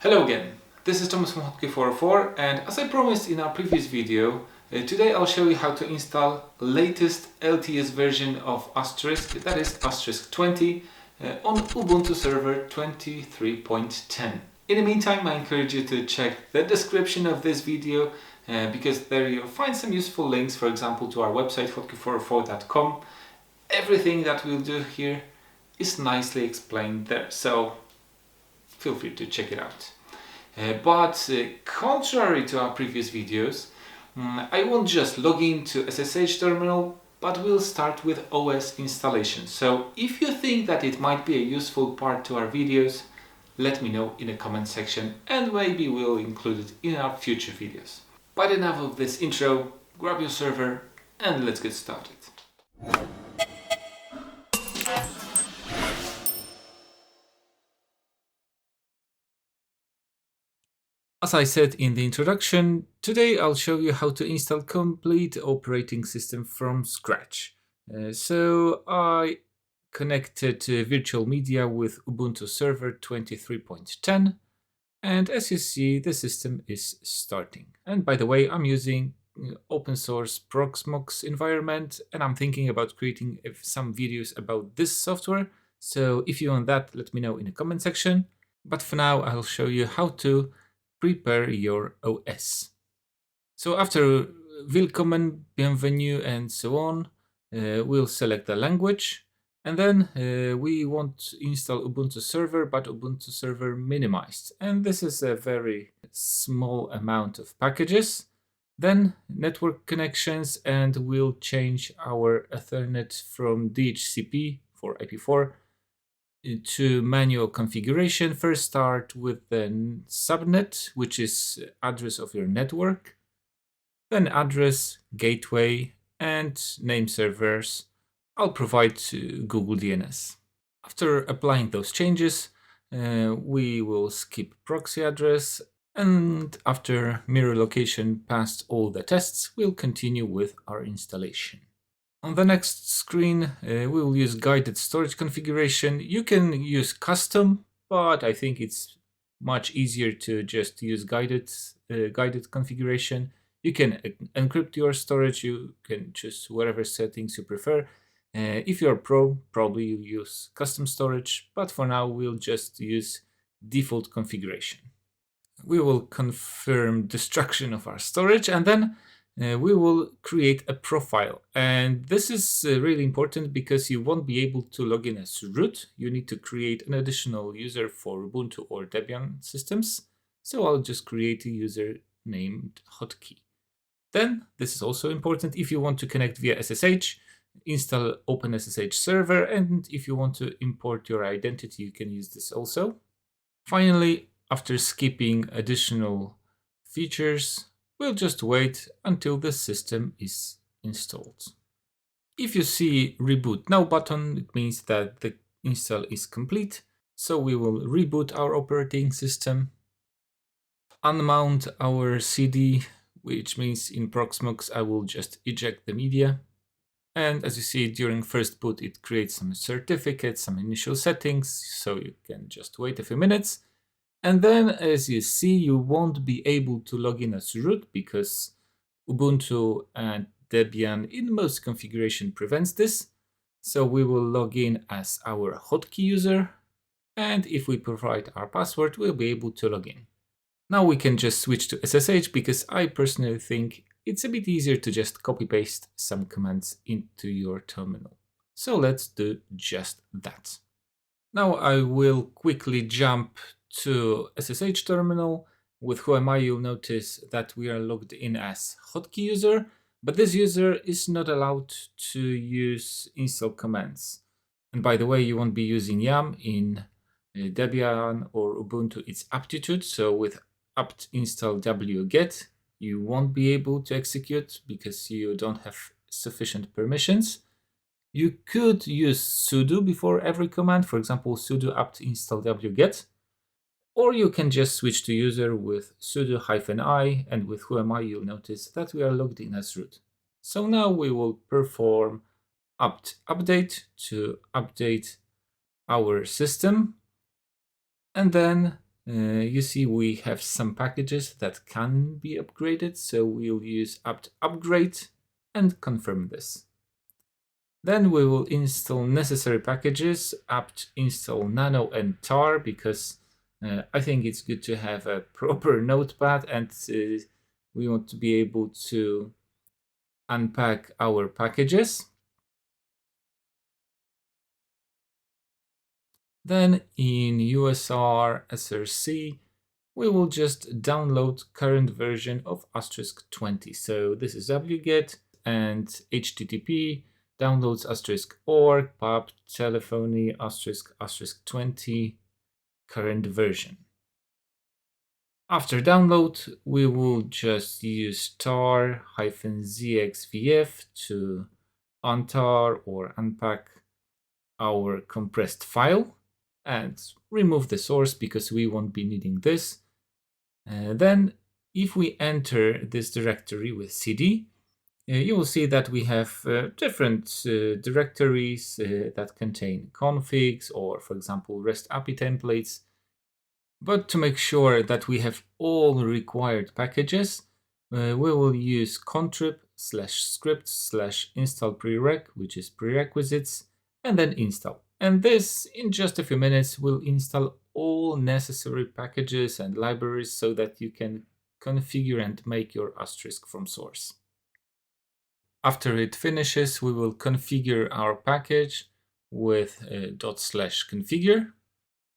Hello again, this is Thomas from Hotkey404, and as I promised in our previous video, today I'll show you how to install latest LTS version of Asterisk, that is Asterisk 20, on Ubuntu Server 23.10. In the meantime, I encourage you to check the description of this video because there you'll find some useful links, for example to our website hotkey404.com. Everything that we'll do here is nicely explained there, so feel free to check it out. But contrary to our previous videos, I won't just log into SSH terminal, but we'll start with OS installation. So if you think that it might be a useful part to our videos, let me know in the comment section and maybe we'll include it in our future videos. But enough of this intro, grab your server and let's get started. As I said in the introduction, today I'll show you how to install complete operating system from scratch. So I connected virtual media with Ubuntu Server 23.10, and as you see, the system is starting. And by the way, I'm using open source Proxmox environment, and I'm thinking about creating some videos about this software. So if you want that, let me know in the comment section. But for now, I'll show you how to prepare your OS. So after Willkommen, Bienvenue and so on, we'll select the language, and then we want to install Ubuntu Server, but Ubuntu Server minimized, and this is a very small amount of packages. Then network connections, and we'll change our Ethernet from DHCP for IP4 to manual configuration. First start with the subnet, which is address of your network, then address, gateway, and name servers. I'll provide Google DNS. After applying those changes, we will skip proxy address, and after mirror location passed all the tests, we'll continue with our installation. On the next screen, we will use guided storage configuration. You can use custom, but I think it's much easier to just use guided configuration. You can encrypt your storage. You can choose whatever settings you prefer. If you're pro, probably you use custom storage, but for now we'll just use default configuration. We will confirm destruction of our storage, and then we will create a profile. And this is really important because you won't be able to log in as root. You need to create an additional user for Ubuntu or Debian systems. So I'll just create a user named hotkey. Then, this is also important, if you want to connect via SSH, install OpenSSH server, and if you want to import your identity, you can use this also. Finally, after skipping additional features, we'll just wait until the system is installed. If you see Reboot Now button, it means that the install is complete. So we will reboot our operating system, unmount our CD, which means in Proxmox I will just eject the media. And as you see, during first boot it creates some certificates, some initial settings, so you can just wait a few minutes. And then, as you see, you won't be able to log in as root because Ubuntu and Debian in most configuration prevents this. So we will log in as our hotkey user, and if we provide our password, we'll be able to log in. Now we can just switch to SSH because I personally think it's a bit easier to just copy-paste some commands into your terminal. So let's do just that. Now I will quickly jump to SSH terminal. With Who Am I, you'll notice that we are logged in as hotkey user, but this user is not allowed to use install commands. And by the way, you won't be using yum in Debian or Ubuntu. It's aptitude, so with apt install wget, you won't be able to execute because you don't have sufficient permissions. You could use sudo before every command, for example, sudo apt install wget, or you can just switch to user with sudo -i, and with Who Am I, you'll notice that we are logged in as root. So now we will perform apt update to update our system, and then You see we have some packages that can be upgraded, so we'll use apt upgrade and confirm this. Then we will install necessary packages, apt install nano and tar, because I think it's good to have a proper notepad, and we want to be able to unpack our packages. Then in USR src, we will just download current version of Asterisk 20. So this is wget and http downloads asterisk org pub telephony asterisk 20 current version. After download, we will just use tar-zxvf to untar or unpack our compressed file and remove the source because we won't be needing this. Then if we enter this directory with cd, you will see that we have different directories that contain configs or, for example, REST API templates. But to make sure that we have all required packages, we will use contrib/script/install prereq, which is prerequisites, and then install. And this, in just a few minutes, will install all necessary packages and libraries so that you can configure and make your Asterisk from source. After it finishes, we will configure our package with /configure.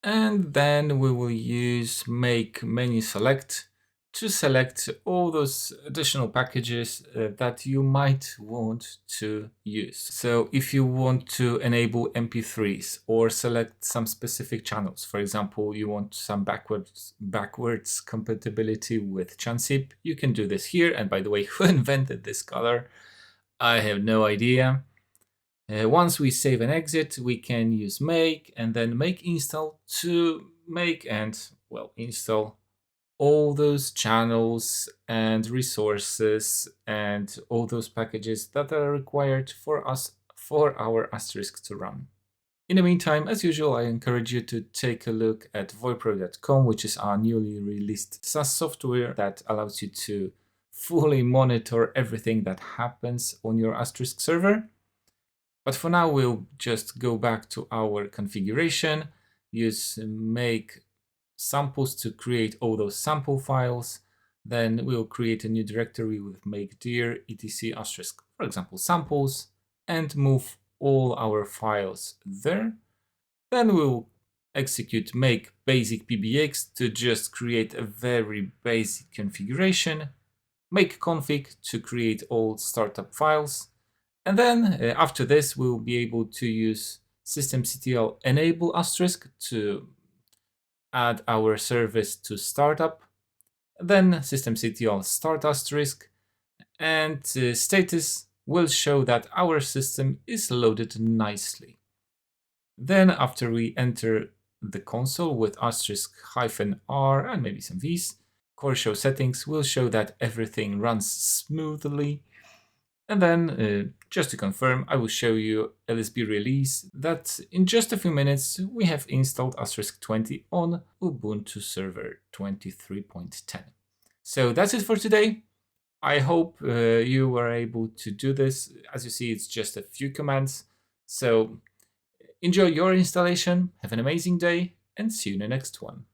And then we will use make menu select to select all those additional packages that you might want to use. So if you want to enable MP3s or select some specific channels, for example, you want some backwards compatibility with Chansip, you can do this here. And by the way, who invented this color? I have no idea. Once we save and exit, we can use make and then make install to make and, well, install all those channels and resources and all those packages that are required for our Asterisk to run. In the meantime, as usual, I encourage you to take a look at voipro.com, which is our newly released SaaS software that allows you to fully monitor everything that happens on your Asterisk server. But for now, we'll just go back to our configuration, use make samples to create all those sample files. Then we'll create a new directory with make dir etc asterisk, for example, samples, and move all our files there. Then we'll execute make basic pbx to just create a very basic configuration, make config to create all startup files. And then after this, we'll be able to use systemctl enable asterisk to add our service to startup. Then systemctl start asterisk, and status will show that our system is loaded nicely. Then after we enter the console with *r and maybe some v's, core show settings will show that everything runs smoothly. And then, just to confirm, I will show you LSB release that in just a few minutes we have installed Asterisk 20 on Ubuntu Server 23.10. So that's it for today. I hope you were able to do this. As you see, it's just a few commands. So enjoy your installation, have an amazing day, and see you in the next one.